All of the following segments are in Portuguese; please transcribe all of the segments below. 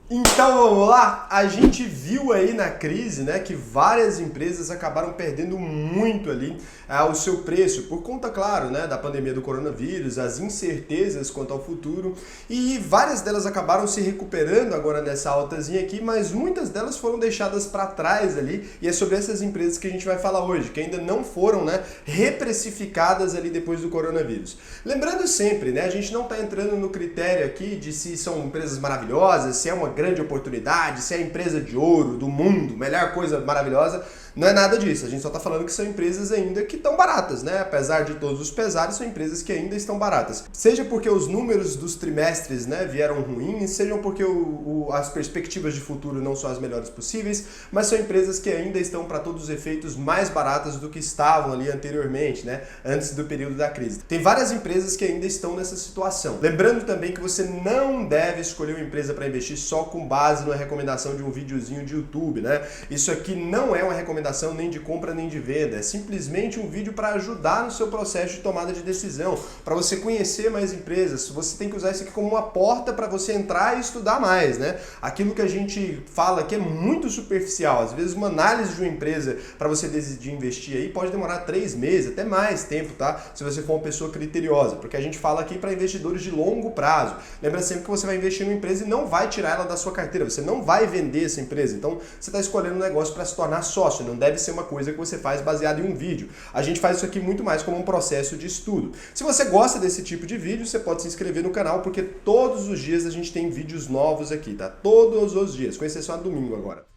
Então vamos lá, a gente viu aí na crise, né, que várias empresas acabaram perdendo muito ali o seu preço, por conta, claro, né, da pandemia do coronavírus, as incertezas quanto ao futuro, e várias delas acabaram se recuperando agora nessa altazinha aqui, mas muitas delas foram deixadas para trás ali, e é sobre essas empresas que a gente vai falar hoje, que ainda não foram, né, reprecificadas ali depois do coronavírus. Lembrando sempre, né, a gente não está entrando no critério aqui de se são empresas maravilhosas, se é uma grande oportunidade, se é a empresa de ouro do mundo, melhor coisa maravilhosa, não é nada disso. A gente só está falando que são empresas ainda que estão baratas, né? Apesar de todos os pesares, são empresas que ainda estão baratas. Seja porque os números dos trimestres, né, vieram ruins, sejam porque as perspectivas de futuro não são as melhores possíveis, mas são empresas que ainda estão, para todos os efeitos, mais baratas do que estavam ali anteriormente, né? Antes do período da crise. Tem várias empresas que ainda estão nessa situação. Lembrando também que você não deve escolher uma empresa para investir só com base na recomendação de um videozinho de YouTube, né? Isso aqui não é uma recomendação nem de compra nem de venda, é simplesmente um vídeo para ajudar no seu processo de tomada de decisão, para você conhecer mais empresas. Você tem que usar isso aqui como uma porta para você entrar e estudar mais, né? Aquilo que a gente fala aqui é muito superficial. Às vezes uma análise de uma empresa para você decidir investir aí pode demorar 3 meses, até mais tempo, tá? Se você for uma pessoa criteriosa, porque a gente fala aqui para investidores de longo prazo. Lembra sempre que você vai investir numa empresa e não vai tirar ela da sua carteira, você não vai vender essa empresa. Então você está escolhendo um negócio para se tornar sócio, não deve ser uma coisa que você faz baseado em um vídeo. A gente faz isso aqui muito mais como um processo de estudo. Se você gosta desse tipo de vídeo, você pode se inscrever no canal, porque todos os dias a gente tem vídeos novos aqui, tá? Todos os dias, com exceção do domingo agora.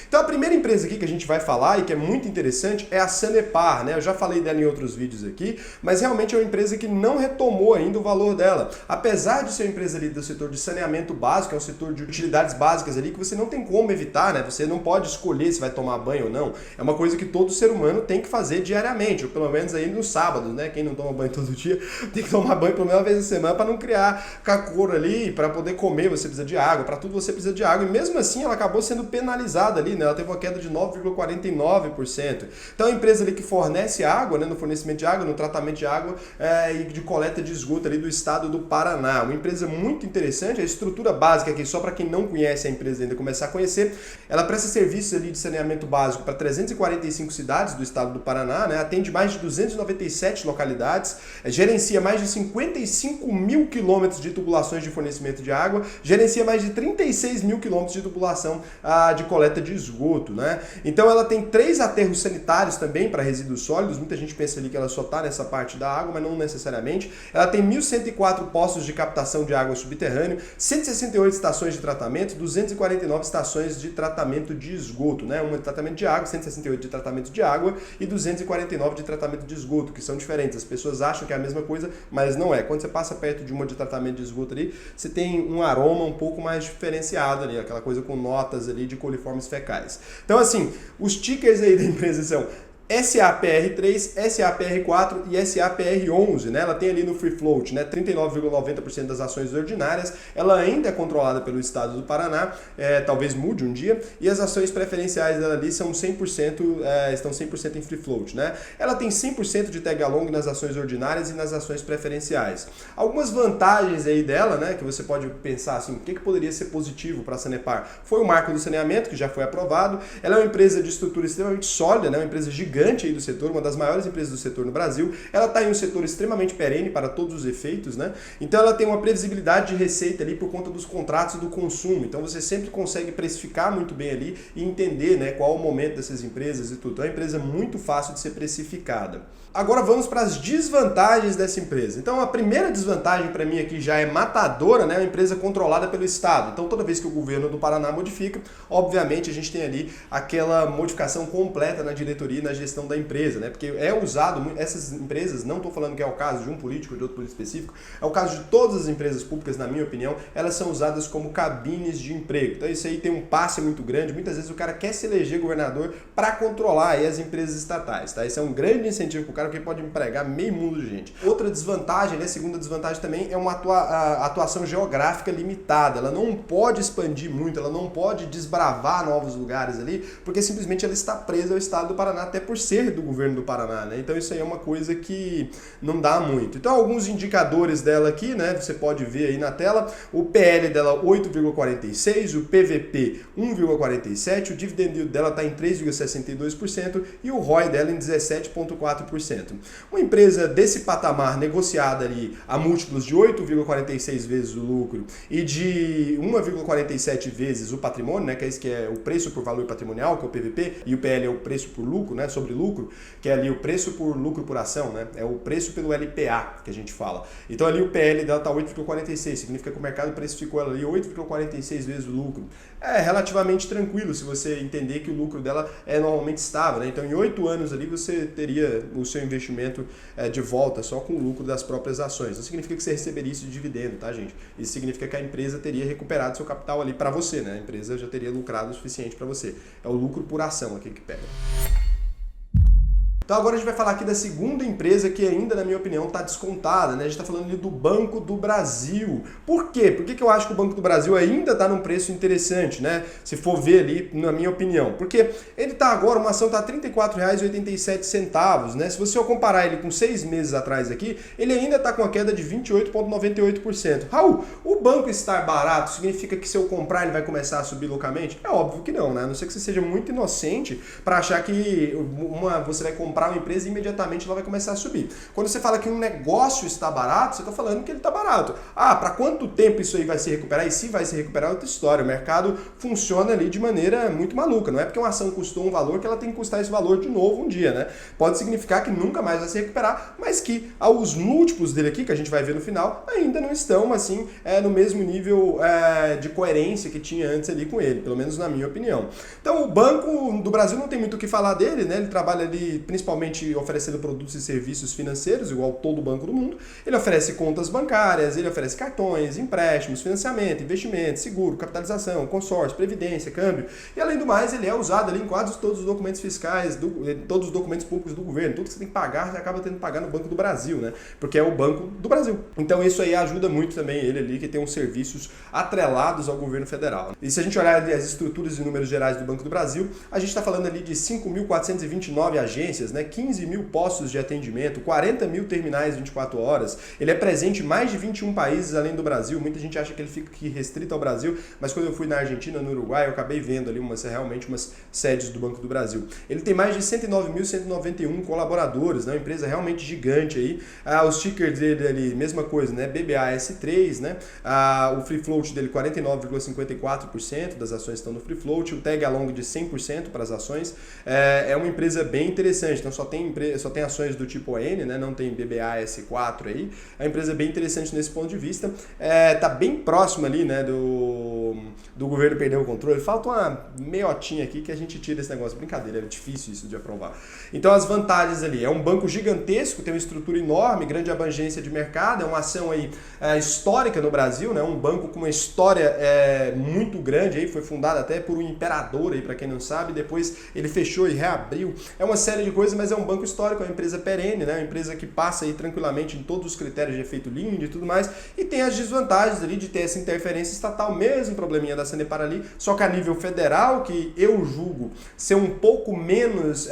Então a primeira empresa aqui que a gente vai falar e que é muito interessante é a Sanepar, né? Eu já falei dela em outros vídeos aqui, mas realmente é uma empresa que não retomou ainda o valor dela. Apesar de ser uma empresa ali do setor de saneamento básico, é um setor de utilidades básicas ali que você não tem como evitar, né? Você não pode escolher se vai tomar banho ou não. É uma coisa que todo ser humano tem que fazer diariamente, ou pelo menos aí no sábado, né? Quem não toma banho todo dia tem que tomar banho pelo menos uma vez na semana para não criar cacor ali, para poder comer você precisa de água, para tudo você precisa de água. E mesmo assim ela acabou sendo penalizada ali, né? Ela teve uma queda de 9,49%. Então a empresa ali que fornece água, né, no fornecimento de água, no tratamento de água e de coleta de esgoto ali do estado do Paraná. Uma empresa muito interessante, a estrutura básica aqui, só para quem não conhece a empresa ainda começar a conhecer, ela presta serviços ali de saneamento básico para 345 cidades do estado do Paraná, né, atende mais de 297 localidades, gerencia mais de 55 mil quilômetros de tubulações de fornecimento de água, gerencia mais de 36 mil quilômetros de tubulação de coleta de esgoto, né? Então ela tem 3 aterros sanitários também para resíduos sólidos. Muita gente pensa ali que ela só está nessa parte da água, mas não necessariamente. Ela tem 1.104 postos de captação de água subterrâneo, 168 estações de tratamento, 249 estações de tratamento de esgoto, né? Uma de tratamento de água, 168 de tratamento de água e 249 de tratamento de esgoto, que são diferentes. As pessoas acham que é a mesma coisa, mas não é. Quando você passa perto de uma de tratamento de esgoto ali, você tem um aroma um pouco mais diferenciado ali, aquela coisa com notas ali de coliformes fecais. Então, assim, os tickers aí da empresa são SAPR3, SAPR4 e SAPR11, né? Ela tem ali no free float, né, 39,90% das ações ordinárias. Ela ainda é controlada pelo estado do Paraná, talvez mude um dia, e as ações preferenciais dela ali são 100%, estão 100% em free float, né? Ela tem 100% de tag along nas ações ordinárias e nas ações preferenciais. Algumas vantagens aí dela, né, que você pode pensar assim, o que poderia ser positivo para a Sanepar? Foi o marco do saneamento, que já foi aprovado. Ela é uma empresa de estrutura extremamente sólida, né, uma empresa gigante aí do setor, uma das maiores empresas do setor no Brasil. Ela está em um setor extremamente perene para todos os efeitos, né? Então ela tem uma previsibilidade de receita ali por conta dos contratos do consumo. Então você sempre consegue precificar muito bem ali e entender, né, qual é o momento dessas empresas e tudo. Então é uma empresa muito fácil de ser precificada. Agora vamos para as desvantagens dessa empresa. Então a primeira desvantagem para mim aqui já é matadora, né? É uma empresa controlada pelo Estado. Então toda vez que o governo do Paraná modifica, obviamente a gente tem ali aquela modificação completa na diretoria e na gestão da empresa, né? Porque é usado, essas empresas, não estou falando que é o caso de um político ou de outro político específico, é o caso de todas as empresas públicas, na minha opinião, elas são usadas como cabines de emprego. Então isso aí tem um passe muito grande, muitas vezes o cara quer se eleger governador para controlar aí as empresas estatais, tá? Isso é um grande incentivo para o cara, porque pode empregar meio mundo de gente. Outra desvantagem, né, segunda desvantagem também, é uma atuação geográfica limitada. Ela não pode expandir muito, ela não pode desbravar novos lugares ali, porque simplesmente ela está presa ao estado do Paraná, até por por ser do governo do Paraná, né? Então isso aí é uma coisa que não dá muito. Então alguns indicadores dela aqui, né? Você pode ver aí na tela, o PL dela 8,46, o PVP 1,47, o dividend yield dela está em 3,62% e o ROI dela em 17,4%. Uma empresa desse patamar negociada ali a múltiplos de 8,46 vezes o lucro e de 1,47 vezes o patrimônio, né, que é esse que é o preço por valor patrimonial, que é o PVP, e o PL é o preço por lucro, né, sobre lucro, que é ali o preço por lucro por ação, né, é o preço pelo LPA que a gente fala. Então ali o PL dela está 8,46, significa que o mercado precificou ela ali 8,46 vezes o lucro. É relativamente tranquilo se você entender que o lucro dela é normalmente estável, né? Então em 8 anos ali você teria o seu investimento de volta só com o lucro das próprias ações. Não significa que você receberia isso de dividendo, tá, gente? Isso significa que a empresa teria recuperado seu capital ali para você, né? A empresa já teria lucrado o suficiente para você. É o lucro por ação aqui que pega. Então agora a gente vai falar aqui da segunda empresa que ainda, na minha opinião, está descontada, né? A gente está falando ali do Banco do Brasil. Por quê? Por que eu acho que o Banco do Brasil ainda está num preço interessante, né? Se for ver ali, na minha opinião. Porque ele está agora, uma ação está R$ 34,87, né? Se você comparar ele com 6 meses atrás aqui, ele ainda está com a queda de 28,98%. Raul, o banco estar barato significa que se eu comprar ele vai começar a subir loucamente? É óbvio que não, né? A não ser que você seja muito inocente para achar que você vai comprar uma empresa e imediatamente ela vai começar a subir. Quando você fala que um negócio está barato, você está falando que ele está barato. Ah, para quanto tempo isso aí vai se recuperar? E se vai se recuperar é outra história. O mercado funciona ali de maneira muito maluca. Não é porque uma ação custou um valor que ela tem que custar esse valor de novo um dia, né? Pode significar que nunca mais vai se recuperar, mas que os múltiplos dele aqui, que a gente vai ver no final, ainda não estão, assim, no mesmo nível de coerência que tinha antes ali com ele, pelo menos na minha opinião. Então, o Banco do Brasil não tem muito o que falar dele, né? Ele trabalha ali principalmente oferecendo produtos e serviços financeiros, igual todo banco do mundo. Ele oferece contas bancárias, ele oferece cartões, empréstimos, financiamento, investimento, seguro, capitalização, consórcio, previdência, câmbio. E além do mais, ele é usado ali em quase todos os documentos fiscais, todos os documentos públicos do governo. Tudo que você tem que pagar, você acaba tendo que pagar no Banco do Brasil, né? Porque é o Banco do Brasil. Então isso aí ajuda muito também ele ali, que tem uns serviços atrelados ao governo federal. E se a gente olhar ali as estruturas e números gerais do Banco do Brasil, a gente está falando ali de 5.429 agências, né? 15 mil postos de atendimento, 40 mil terminais 24 horas. Ele é presente em mais de 21 países além do Brasil. Muita gente acha que ele fica aqui restrito ao Brasil, mas quando eu fui na Argentina, no Uruguai, eu acabei vendo ali realmente umas sedes do Banco do Brasil. Ele tem mais de 109.191 colaboradores, né? Uma empresa realmente gigante aí. Os tickers dele ali, mesma coisa, né? BBAS3, né? O free float dele 49,54% das ações estão no free float, o tag along de 100% para as ações. É uma empresa bem interessante. Então só tem ações do tipo N, né? Não tem BBAS4 aí. É uma empresa bem interessante nesse ponto de vista. Tá bem próximo ali, né, do governo perder o controle. Falta uma meiotinha aqui que a gente tira esse negócio. Brincadeira, é difícil isso de aprovar. Então as vantagens ali, é um banco gigantesco, tem uma estrutura enorme, grande abrangência de mercado, é uma ação aí histórica no Brasil, né? Um banco com uma história muito grande aí, foi fundado até por um imperador aí, para quem não sabe, depois ele fechou e reabriu. É uma série de coisas, mas é um banco histórico, é uma empresa perene, né? Uma empresa que passa aí tranquilamente em todos os critérios de efeito Linde e tudo mais, e tem as desvantagens ali de ter essa interferência estatal, mesmo probleminha da Sanepar ali, só que a nível federal, que eu julgo ser um pouco menos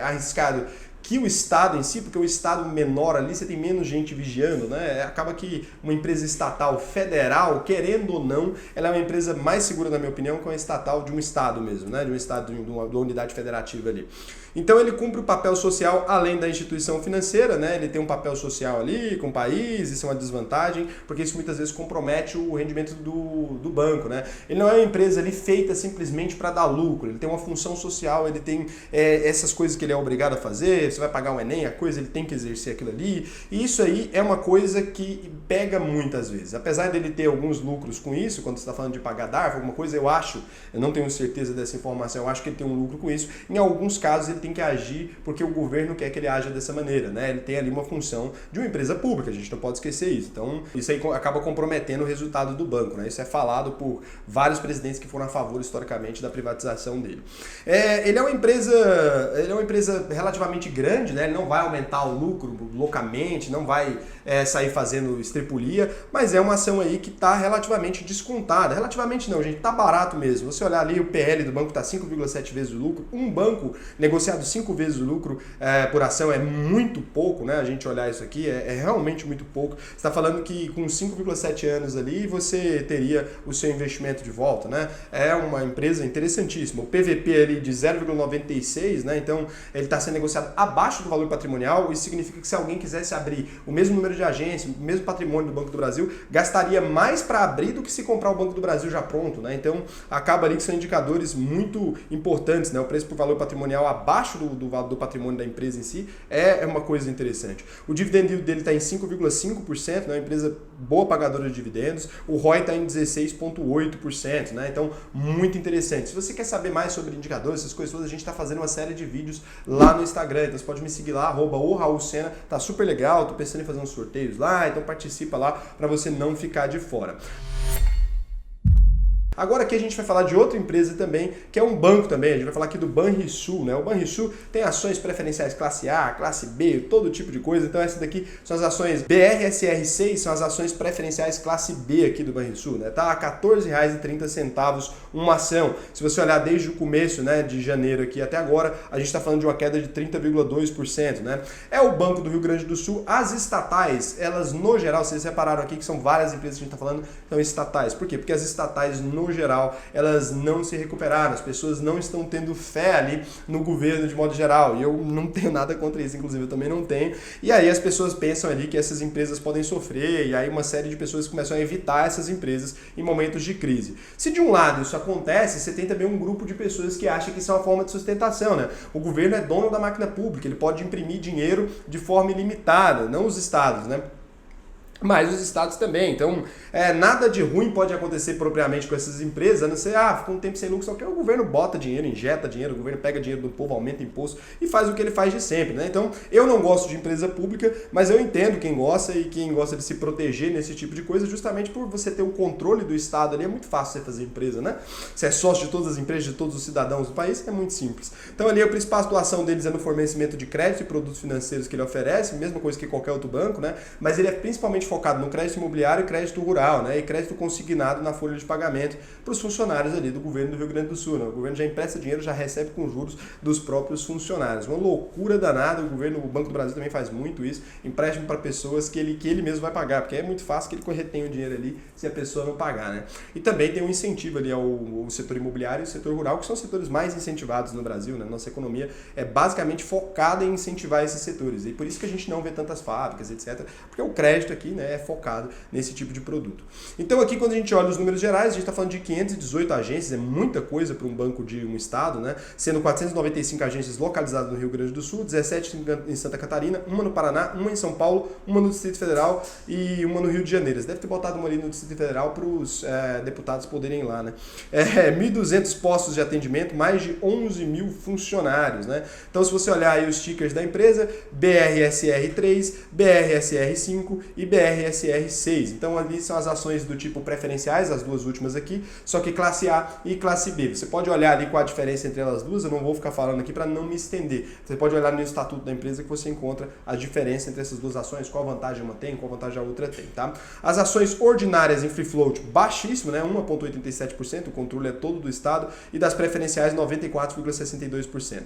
arriscado que o Estado em si, porque o Estado menor ali, você tem menos gente vigiando, né? Acaba que uma empresa estatal federal, querendo ou não, ela é uma empresa mais segura, na minha opinião, que uma estatal de um Estado mesmo, né? De um Estado, de uma unidade federativa ali. Então ele cumpre o papel social além da instituição financeira, né? Ele tem um papel social ali com o país, isso é uma desvantagem, porque isso muitas vezes compromete o rendimento do banco, né? Ele não é uma empresa ali feita simplesmente para dar lucro, ele tem uma função social, ele tem essas coisas que ele é obrigado a fazer, você vai pagar o Enem, a coisa, ele tem que exercer aquilo ali, e isso aí é uma coisa que pega muitas vezes. Apesar dele ter alguns lucros com isso, quando você está falando de pagar DARF, alguma coisa, eu não tenho certeza dessa informação, eu acho que ele tem um lucro com isso, em alguns casos ele tem que agir porque o governo quer que ele haja dessa maneira, né? Ele tem ali uma função de uma empresa pública, a gente não pode esquecer isso. Então, isso aí acaba comprometendo o resultado do banco, né? Isso é falado por vários presidentes que foram a favor, historicamente, da privatização dele. Ele é uma empresa relativamente grande, grande, né? Ele não vai aumentar o lucro loucamente, não vai sair fazendo estripulia, mas é uma ação aí que está relativamente descontada. Relativamente não, gente, tá barato mesmo. Você olhar ali, o PL do banco está 5,7 vezes o lucro. Um banco negociado 5 vezes o lucro por ação é muito pouco, né? A gente olhar isso aqui é realmente muito pouco. Você está falando que com 5,7 anos ali você teria o seu investimento de volta, né? É uma empresa interessantíssima. O PVP ali de 0,96, né? Então ele está sendo negociado abaixo do valor patrimonial. Isso significa que se alguém quisesse abrir o mesmo número de agências, o mesmo patrimônio do Banco do Brasil, gastaria mais para abrir do que se comprar o Banco do Brasil já pronto, né? Então acaba ali que são indicadores muito importantes, né? O preço por valor patrimonial abaixo do patrimônio da empresa em si é uma coisa interessante. O dividend yield dele está em 5,5%, né? Uma empresa boa pagadora de dividendos. O ROI está em 16,8%, né? Então muito interessante. Se você quer saber mais sobre indicadores, essas coisas todas, a gente está fazendo uma série de vídeos lá no Instagram, então você pode me seguir lá, @o_raul_sena, tá super legal, tô pensando em fazer uns sorteios lá, então participa lá para você não ficar de fora. Agora aqui a gente vai falar de outra empresa também, que é um banco também, a gente vai falar aqui do Banrisul, né? O Banrisul tem ações preferenciais classe A, classe B, todo tipo de coisa, então essas daqui são as ações BRSR6, são as ações preferenciais classe B aqui do Banrisul, né? Tá a R$ 14,30 uma ação. Se você olhar desde o começo, né, de janeiro aqui até agora, a gente está falando de uma queda de 30,2%, né? É o Banco do Rio Grande do Sul. As estatais, elas no geral, vocês repararam aqui que são várias empresas que a gente está falando, são estatais. Por quê? Porque as estatais no geral, elas não se recuperaram, as pessoas não estão tendo fé ali no governo de modo geral, e eu não tenho nada contra isso, inclusive eu também não tenho, e aí as pessoas pensam ali que essas empresas podem sofrer, e aí uma série de pessoas começam a evitar essas empresas em momentos de crise. Se de um lado isso acontece, você tem também um grupo de pessoas que acham que isso é uma forma de sustentação, né? O governo é dono da máquina pública, ele pode imprimir dinheiro de forma ilimitada, não os estados, né? Mas os estados também. Então, nada de ruim pode acontecer propriamente com essas empresas, a não ser, ficou um tempo sem lucro, só que o governo bota dinheiro, injeta dinheiro, o governo pega dinheiro do povo, aumenta imposto e faz o que ele faz de sempre, né? Então, eu não gosto de empresa pública, mas eu entendo quem gosta e quem gosta de se proteger nesse tipo de coisa, justamente por você ter o controle do estado ali, é muito fácil você fazer empresa, né? Você é sócio de todas as empresas, de todos os cidadãos do país, é muito simples. Então, ali a principal atuação deles é no fornecimento de crédito e produtos financeiros que ele oferece, mesma coisa que qualquer outro banco, né? Mas ele é principalmente focado no crédito imobiliário e crédito rural, né? E crédito consignado na folha de pagamento para os funcionários ali do governo do Rio Grande do Sul, né? O governo já empresta dinheiro, já recebe com juros dos próprios funcionários. Uma loucura danada, o Banco do Brasil também faz muito isso, empréstimo para pessoas que ele mesmo vai pagar, porque é muito fácil que ele retém o dinheiro ali se a pessoa não pagar, né? E também tem um incentivo ali ao setor imobiliário e ao setor rural, que são os setores mais incentivados no Brasil, né? Nossa economia é basicamente focada em incentivar esses setores, e por isso que a gente não vê tantas fábricas, etc., porque o crédito aqui, né, é focado nesse tipo de produto. Então aqui quando a gente olha os números gerais, a gente está falando de 518 agências, é muita coisa para um banco de um estado, né? Sendo 495 agências localizadas no Rio Grande do Sul, 17 em Santa Catarina, uma no Paraná, uma em São Paulo, uma no Distrito Federal e uma no Rio de Janeiro. Você deve ter botado uma ali no Distrito Federal para os deputados poderem ir lá, né? 1.200 postos de atendimento, mais de 11 mil funcionários, né? Então se você olhar aí os tickers da empresa, BRSR3, BRSR5 e BRSR6. Então ali são as ações do tipo preferenciais, as duas últimas aqui, só que classe A e classe B. Você pode olhar ali qual a diferença entre elas duas, eu não vou ficar falando aqui para não me estender. Você pode olhar no estatuto da empresa que você encontra a diferença entre essas duas ações, qual vantagem uma tem, qual vantagem a outra tem, tá? As ações ordinárias em free float, baixíssimo, né? 1,87%, o controle é todo do estado, e das preferenciais 94,62%.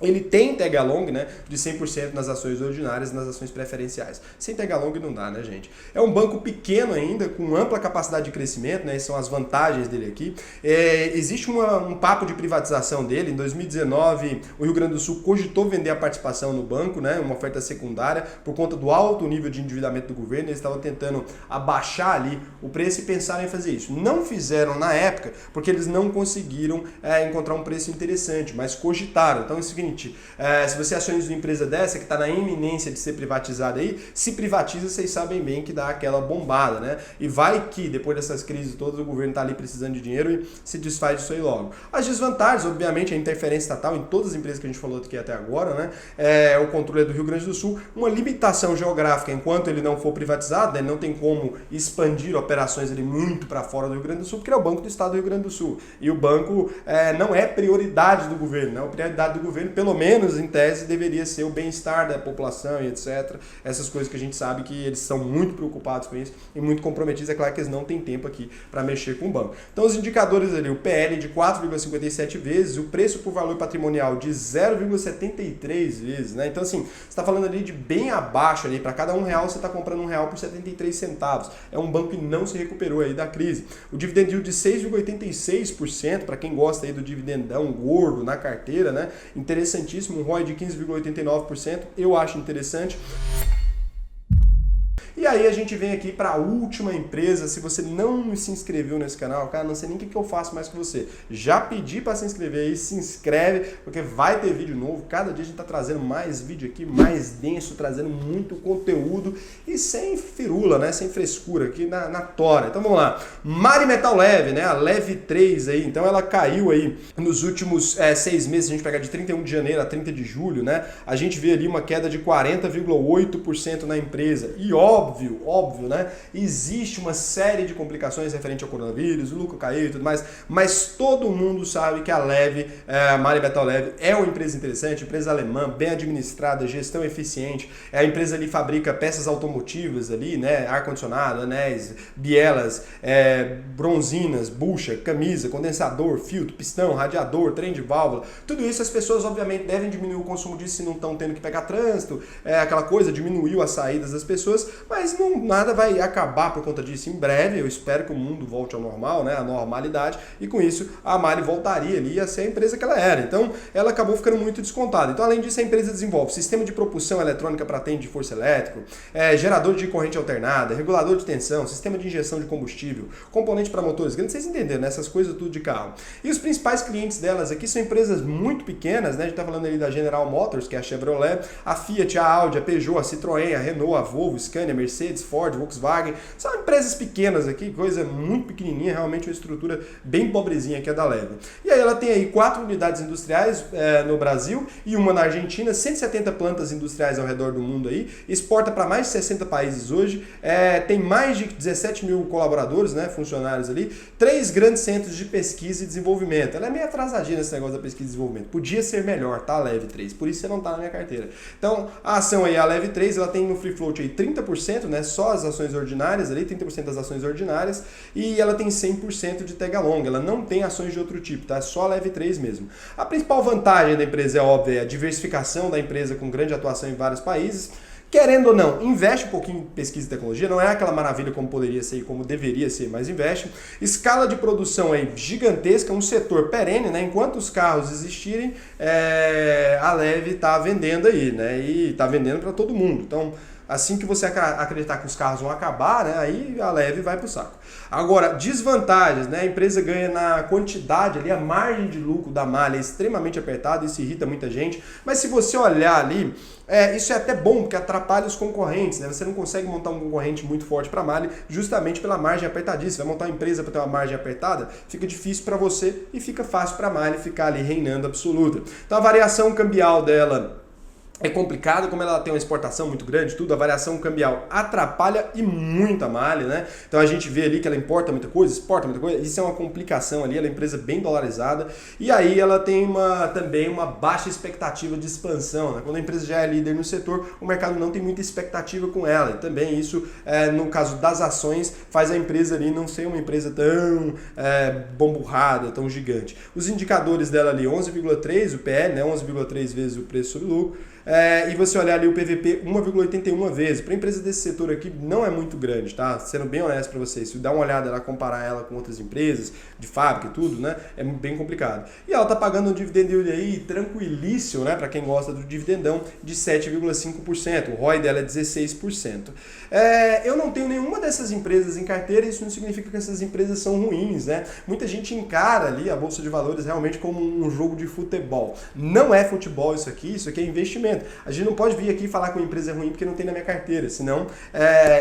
Ele tem tag along, né, de 100% nas ações ordinárias e nas ações preferenciais. Sem tag along não dá, né, gente? É um banco pequeno ainda, com ampla capacidade de crescimento, né, são as vantagens dele aqui. Existe um papo de privatização dele. Em 2019, o Rio Grande do Sul cogitou vender a participação no banco, né, uma oferta secundária, por conta do alto nível de endividamento do governo. Eles estavam tentando abaixar ali o preço e pensaram em fazer isso. Não fizeram na época, porque eles não conseguiram encontrar um preço interessante, mas cogitaram. Então é o seguinte, se você é acionista de uma empresa dessa que está na iminência de ser privatizada aí, se privatiza, vocês sabem bem que dá aquela bombada, né? E vai que depois dessas crises todas o governo está ali precisando de dinheiro e se desfaz disso aí logo. As desvantagens, obviamente, a interferência estatal em todas as empresas que a gente falou aqui até agora, né? O controle do Rio Grande do Sul, uma limitação geográfica enquanto ele não for privatizado, né? Não tem como expandir operações ali muito para fora do Rio Grande do Sul, porque ele é o Banco do Estado do Rio Grande do Sul. E o banco não é prioridade do governo, né? A prioridade do governo, pelo menos em tese, deveria ser o bem-estar da população e etc. Essas coisas que a gente sabe que eles são muito preocupados com isso e muito comprometidos. É claro que eles não têm tempo aqui para mexer com o banco. Então os indicadores ali, o PL de 4,57 vezes, o preço por valor patrimonial de 0,73 vezes, né? Então assim, você está falando ali de bem abaixo ali, para cada R$1 você está comprando R$1 por 73 centavos. É um banco que não se recuperou aí da crise. O dividend yield de 6,86%, para quem gosta aí do dividendão gordo na carteira, né? Interessantíssimo, um ROI de 15,89%, eu acho interessante. E aí a gente vem aqui para a última empresa. Se você não se inscreveu nesse canal, cara, não sei nem o que eu faço mais com você. Já pedi para se inscrever aí, se inscreve, porque vai ter vídeo novo. Cada dia a gente tá trazendo mais vídeo aqui, mais denso, trazendo muito conteúdo e sem firula, né? Sem frescura aqui na tora. Então vamos lá. MARI Metal Leve, né? A Leve 3 aí. Então ela caiu aí nos últimos 6 meses. Se a gente pegar de 31 de janeiro a 30 de julho, né? A gente vê ali uma queda de 40,8% na empresa. E óbvio, né? Existe uma série de complicações referente ao coronavírus, o lucro caiu e tudo mais, mas todo mundo sabe que a Leve, a MARI Metal Leve, é uma empresa interessante, empresa alemã, bem administrada, gestão eficiente. A empresa ali fabrica peças automotivas ali, né? Ar-condicionado, anéis, bielas, bronzinas, bucha, camisa, condensador, filtro, pistão, radiador, trem de válvula. Tudo isso as pessoas, obviamente, devem diminuir o consumo disso se não estão tendo que pegar trânsito, aquela coisa, diminuiu as saídas das pessoas, mas nada vai acabar por conta disso em breve. Eu espero que o mundo volte ao normal, né, à normalidade, e com isso a MARI voltaria ali a ser a empresa que ela era. Então ela acabou ficando muito descontada. Então, além disso, a empresa desenvolve sistema de propulsão eletrônica para trem de força elétrico, gerador de corrente alternada, regulador de tensão, sistema de injeção de combustível, componente para motores grandes. Vocês entenderam, né? Essas coisas tudo de carro. E os principais clientes delas aqui são empresas muito pequenas, né? A gente está falando ali da General Motors, que é a Chevrolet, a Fiat, a Audi, a Peugeot, a Citroën, a Renault, a Volvo, Scania, Mercedes, Ford, Volkswagen. São empresas pequenas aqui, coisa muito pequenininha, realmente uma estrutura bem pobrezinha que é da Leve. E aí ela tem aí 4 unidades industriais no Brasil e uma na Argentina, 170 plantas industriais ao redor do mundo aí, exporta para mais de 60 países hoje, tem mais de 17 mil colaboradores, né, funcionários ali, 3 grandes centros de pesquisa e desenvolvimento. Ela é meio atrasadinha nesse negócio da pesquisa e desenvolvimento. Podia ser melhor, tá, a Leve 3, por isso você não tá na minha carteira. Então, a ação aí, a Leve 3, ela tem no free float aí 30%, né, só as ações ordinárias ali, 30% das ações ordinárias, e ela tem 100% de tag along, ela não tem ações de outro tipo, tá? É só a Leve 3 mesmo. A principal vantagem da empresa é óbvia, é a diversificação da empresa com grande atuação em vários países. Querendo ou não, investe um pouquinho em pesquisa e tecnologia, não é aquela maravilha como poderia ser e como deveria ser, mas investe. Escala de produção aí gigantesca, um setor perene, né? Enquanto os carros existirem, a Leve está vendendo aí, né? E está vendendo para todo mundo. Então, assim que você acreditar que os carros vão acabar, né, aí a Leve vai pro saco. Agora, desvantagens, né? A empresa ganha na quantidade ali, a margem de lucro da malha é extremamente apertada, isso irrita muita gente, mas se você olhar ali, isso é até bom, porque atrapalha os concorrentes, né? Você não consegue montar um concorrente muito forte para a malha justamente pela margem apertadíssima. Você vai montar uma empresa para ter uma margem apertada, fica difícil para você e fica fácil para a malha ficar ali reinando absoluta. Então a variação cambial dela é complicado, como ela tem uma exportação muito grande, tudo, a variação cambial atrapalha e muito a malha, né? Então a gente vê ali que ela importa muita coisa, exporta muita coisa, isso é uma complicação ali, ela é uma empresa bem dolarizada, e aí ela tem também uma baixa expectativa de expansão, né? Quando a empresa já é líder no setor, o mercado não tem muita expectativa com ela, e também isso, no caso das ações, faz a empresa ali não ser uma empresa tão bomburrada, tão gigante. Os indicadores dela ali, 11,3, o PL, né? 11,3 vezes o preço sobre lucro, e você olhar ali o PVP 1,81 vezes. Para a empresa desse setor aqui não é muito grande, tá? Sendo bem honesto para vocês, se dá uma olhada lá, comparar ela com outras empresas de fábrica e tudo, né? É bem complicado. E ela tá pagando um dividend yield aí tranquilíssimo, né? Para quem gosta do dividendão, de 7,5%. O ROI dela é 16%. Eu não tenho nenhuma dessas empresas em carteira, isso não significa que essas empresas são ruins, né? Muita gente encara ali a Bolsa de Valores realmente como um jogo de futebol. Não é futebol isso aqui é investimento. investimento, a gente não pode vir aqui falar que uma empresa é ruim porque não tem na minha carteira, senão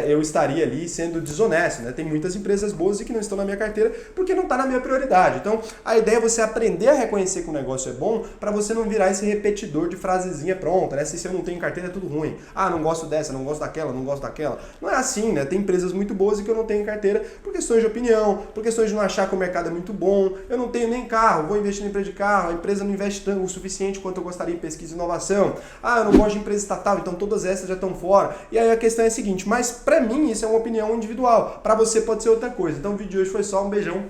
eu estaria ali sendo desonesto, né? Tem muitas empresas boas e que não estão na minha carteira porque não está na minha prioridade. Então, a ideia é você aprender a reconhecer que o negócio é bom para você não virar esse repetidor de frasezinha pronta, né? Se eu não tenho carteira é tudo ruim. Ah, não gosto dessa, não gosto daquela, não gosto daquela. Não é assim, né? Tem empresas muito boas e que eu não tenho carteira por questões de opinião, por questões de não achar que o mercado é muito bom. Eu não tenho nem carro, vou investir na empresa de carro, a empresa não investe tanto, o suficiente quanto eu gostaria em pesquisa e inovação. Ah, eu não gosto de empresa estatal, então todas essas já estão fora. E aí a questão é a seguinte, mas para mim isso é uma opinião individual, para você pode ser outra coisa. Então o vídeo de hoje foi só, um beijão.